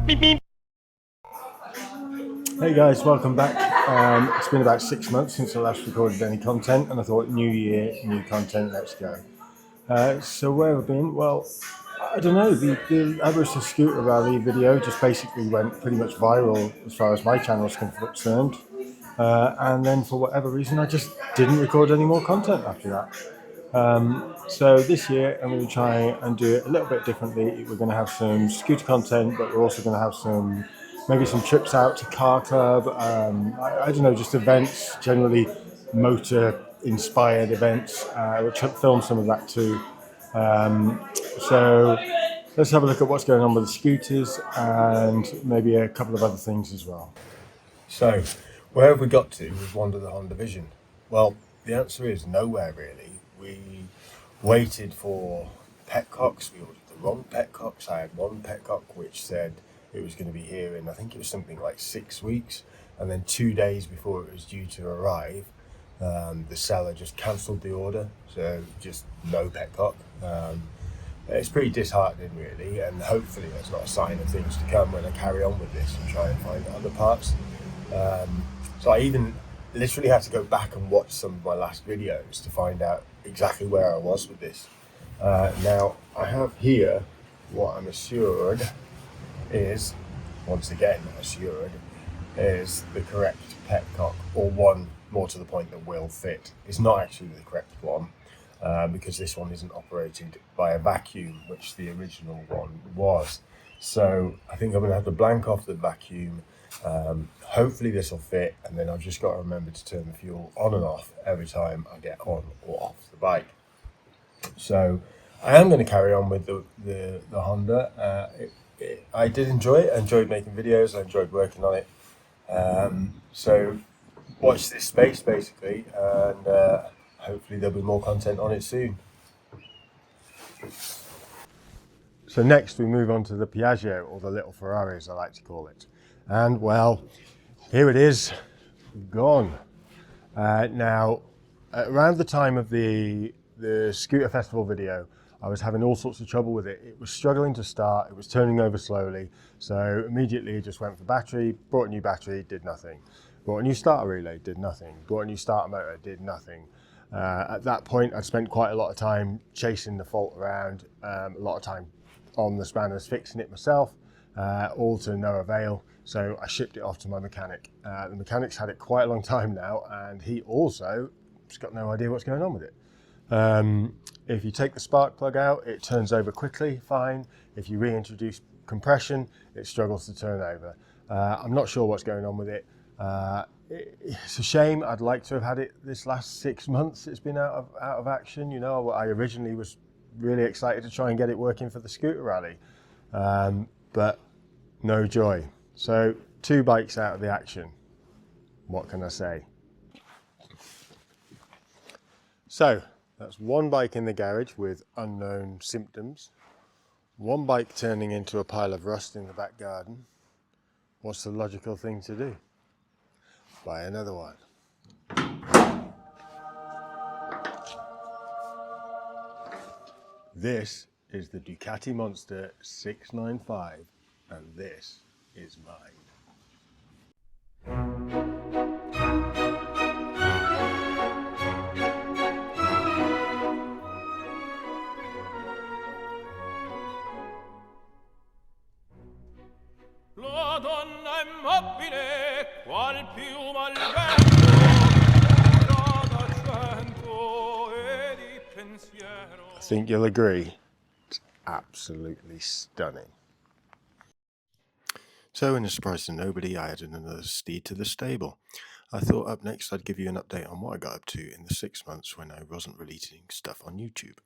Meep Meer. Hey guys, welcome back. It's been about 6 months since I last recorded any content, and I thought, new year, new content, let's go. So where have I been? Well, I don't know. The Aberystwyth Scooter Rally video just basically went pretty much viral as far as my channel is concerned. And then for whatever reason, I just didn't record any more content after that. So this year, I'm going to try and do it a little bit differently. We're going to have some scooter content, but we're also going to have maybe some trips out to car club. I don't know, just events, generally motor-inspired events. We'll film some of that too. So let's have a look at what's going on with the scooters and maybe a couple of other things as well. So, where have we got to with Wander the Honda Vision? Well, the answer is nowhere really. We waited for petcocks. We ordered the wrong petcocks. I had one petcock which said it was going to be here in, I think it was something like 6 weeks, and then 2 days before it was due to arrive, the seller just cancelled the order, so just no petcock. It's pretty disheartening really, and hopefully that's not a sign of things to come when I carry on with this and try and find other parts. So I even literally had to go back and watch some of my last videos to find out exactly where I was with this. Now I have here what I'm assured is, once again assured, is the correct petcock, or one more to the point that will fit. It's not actually the correct one, because this one isn't operated by a vacuum, which the original one was. So I think I'm going to have to blank off the vacuum. Hopefully this will fit, and then I've just got to remember to turn the fuel on and off every time I get on or off the bike. So I am going to carry on with the Honda. I did enjoy it. I enjoyed making videos. I enjoyed working on it. So watch this space basically, and hopefully there'll be more content on it soon. So next we move on to the Piaggio, or the little Ferrari as I like to call it. And well, here it is, gone. Now, around the time of the Scooter Festival video, I was having all sorts of trouble with it. It was struggling to start, it was turning over slowly, so immediately just went for battery, bought a new battery, did nothing. Bought a new starter relay, did nothing. Bought a new starter motor, did nothing. At that point, I'd spent quite a lot of time chasing the fault around, a lot of time on the spanners fixing it myself, all to no avail. So I shipped it off to my mechanic. The mechanic's had it quite a long time now, and he also has got no idea what's going on with it. If you take the spark plug out, it turns over quickly, fine. If you reintroduce compression, it struggles to turn over. I'm not sure what's going on with it. It's a shame. I'd like to have had it this last 6 months. It's been out of action. You know, I originally was really excited to try and get it working for the scooter rally, but no joy. So 2 bikes out of the action. What can I say? So that's 1 bike in the garage with unknown symptoms, 1 bike turning into a pile of rust in the back garden. What's the logical thing to do? Buy another one. This is the Ducati Monster 695, and this is mine. La donna immobile, qual piuma al vento, d'accento e di pensiero. I think you'll agree, it's absolutely stunning. So, in a surprise to nobody, I added another steed to the stable. I thought up next I'd give you an update on what I got up to in the 6 months when I wasn't releasing stuff on YouTube.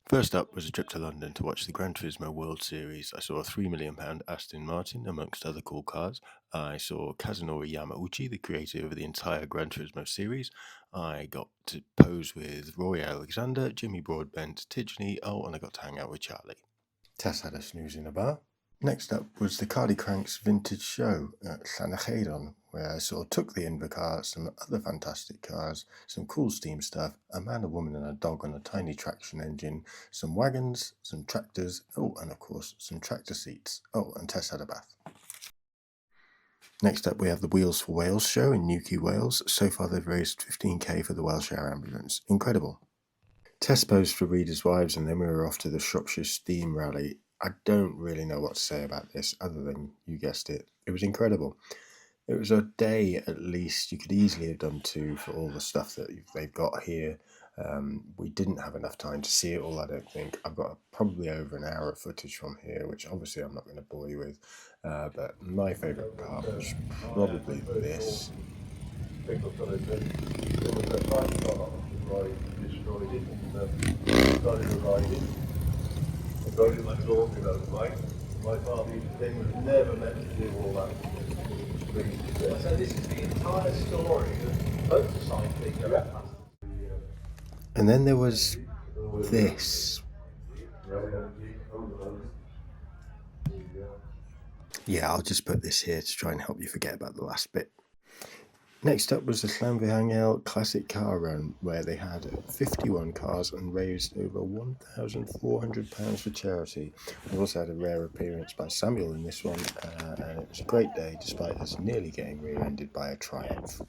First up was a trip to London to watch the Gran Turismo World Series. I saw a £3 million Aston Martin amongst other cool cars. I saw Kazunori Yamauchi, the creator of the entire Gran Turismo series. I got to pose with Roy Alexander, Jimmy Broadbent, Tidgeny, and I got to hang out with Charlie. Tess had a snooze in a bar. Next up was the Cardi Cranks Vintage Show at Llanachedon, where I sort of took the Inva car, some other fantastic cars, some cool steam stuff, a man, a woman and a dog on a tiny traction engine, some wagons, some tractors, oh, and of course some tractor seats. Oh, and Tess had a bath. Next up we have the Wheels for Wales show in Newquay, Wales. So far they've raised 15k for the Welsh Air Ambulance. Incredible. Test posed for Readers' Wives, and then we were off to the Shropshire Steam Rally. I don't really know what to say about this other than, you guessed it, it was incredible. It was a day at least. You could easily have done 2 for all the stuff that they've got here. We didn't have enough time to see it all, I don't think. I've got probably over an hour of footage from here, which obviously I'm not going to bore you with. But my favourite part was probably this. Destroyed it and started riding. I rode it like an awful motorbike. My father used to think was never meant to do all that. So this is the entire story of motorcycling. And then there was this. Yeah, I'll just put this here to try and help you forget about the last bit. Next up was the Llanfihangel Classic Car Run, where they had 51 cars and raised over £1,400 for charity. We also had a rare appearance by Samuel in this one, and it was a great day despite us nearly getting rear-ended by a Triumph.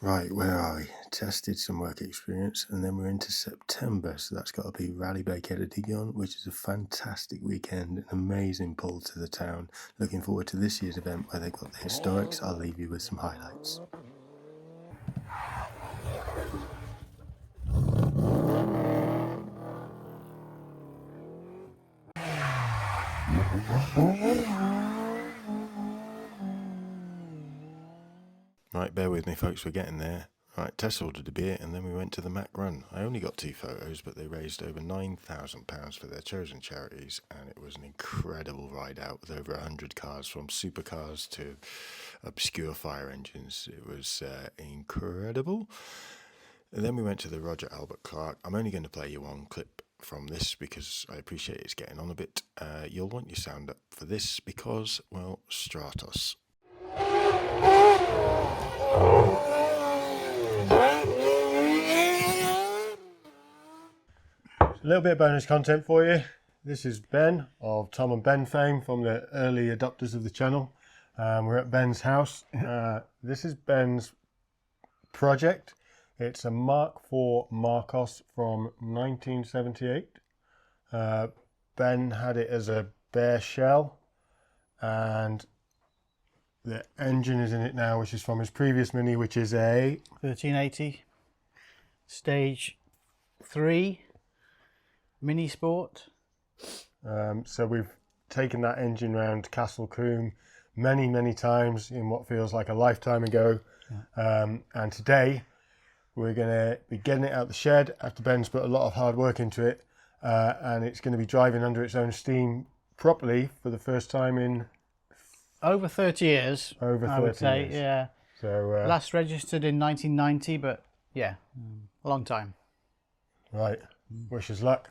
Right, where are we? Tested some work experience, and then we're into September, so that's got to be Rally Bay Ceredigion, which is a fantastic weekend, an amazing pull to the town. Looking forward to this year's event where they've got the historics. I'll leave you with some highlights. Right, bear with me folks, we're getting there. Right, Tess ordered a beer and then we went to the Mac Run. I only got 2 photos, but they raised over £9,000 for their chosen charities, and it was an incredible ride out with over 100 cars, from supercars to obscure fire engines. It was incredible. And then we went to the Roger Albert Clark. I'm only going to play you one clip from this because I appreciate it's getting on a bit. You'll want your sound up for this because, well, Stratos. A little bit of bonus content for you. This is Ben of Tom and Ben fame, from the early adopters of the channel. We're at Ben's house. This is Ben's project. It's a Mark IV Marcos from 1978. Ben had it as a bare shell, and the engine is in it now, which is from his previous Mini, which is a 1380 Stage 3 Mini Sport. So we've taken that engine round Castle Combe many times in what feels like a lifetime ago. And today we're going to be getting it out the shed after Ben's put a lot of hard work into it, and it's going to be driving under its own steam properly for the first time in over 30 years. Over 30 I would say, years. yeah. So last registered in 1990, but yeah, a long time. Right. Wish us luck.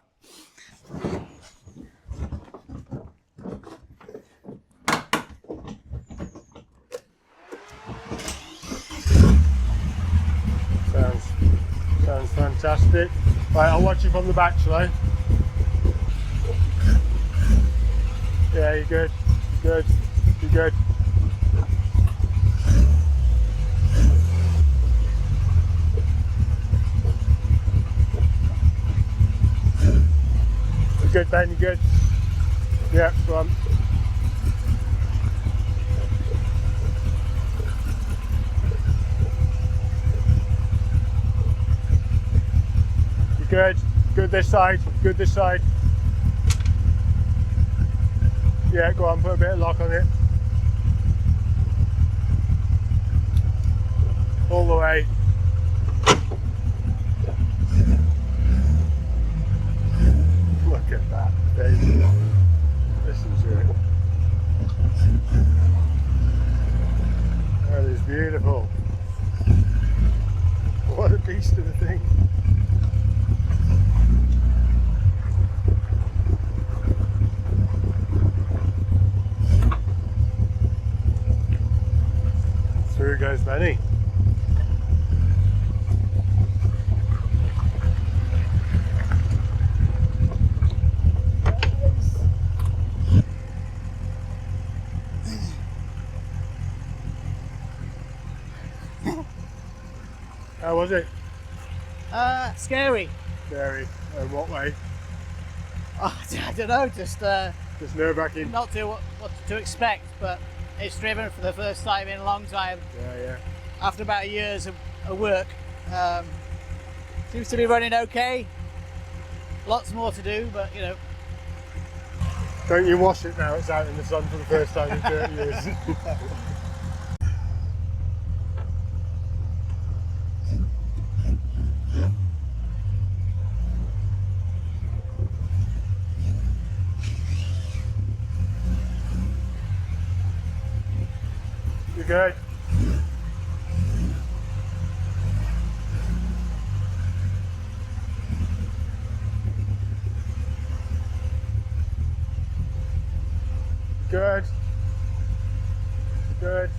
Sounds fantastic. Right, I'll watch you from the back, shall I? Yeah, you're good. You're good. You're good. You're good, Ben. You're good. Yeah, go on. Good, good this side, good this side. Yeah, go on, put a bit of lock on it. All the way. Look at that, baby. Listen to it. That is beautiful. What a piece beast of a thing. Through goes Benny. How was it? Scary. Scary. In what way? Oh, I don't know, just nerve-wracking. not to what to expect, but it's driven for the first time in a long time. Yeah. After about years of work, seems to be running okay. Lots more to do, but you know. Don't you wash it now it's out in the sun for the first time in 30 years. You good? Good. Good.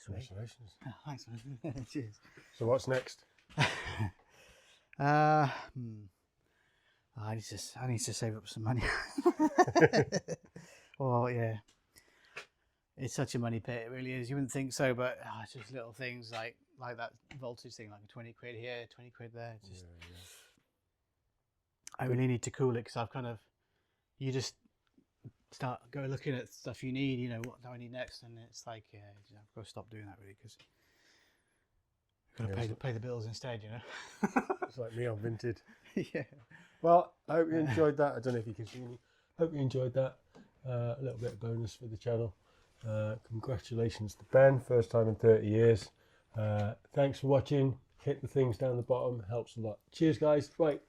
Congratulations. Oh, thanks, man. Cheers. So what's next? I need to save up some money. Well, yeah, it's such a money pit. It really is. You wouldn't think so, but it's just little things like that voltage thing, like 20 quid here, 20 quid there. It's just, I really need to cool it because I've kind of, you just start looking at stuff you need. You know, what do I need next? And it's like, yeah, I've got to stop doing that really because I've got to pay the bills instead. You know. It's like me on Vinted. Yeah. Well, I hope you enjoyed that. I don't know if you can see me. Hope you enjoyed that. A little bit of bonus for the channel. Congratulations to Ben, first time in 30 years. Thanks for watching. Hit the things down the bottom, helps a lot. Cheers guys, bye.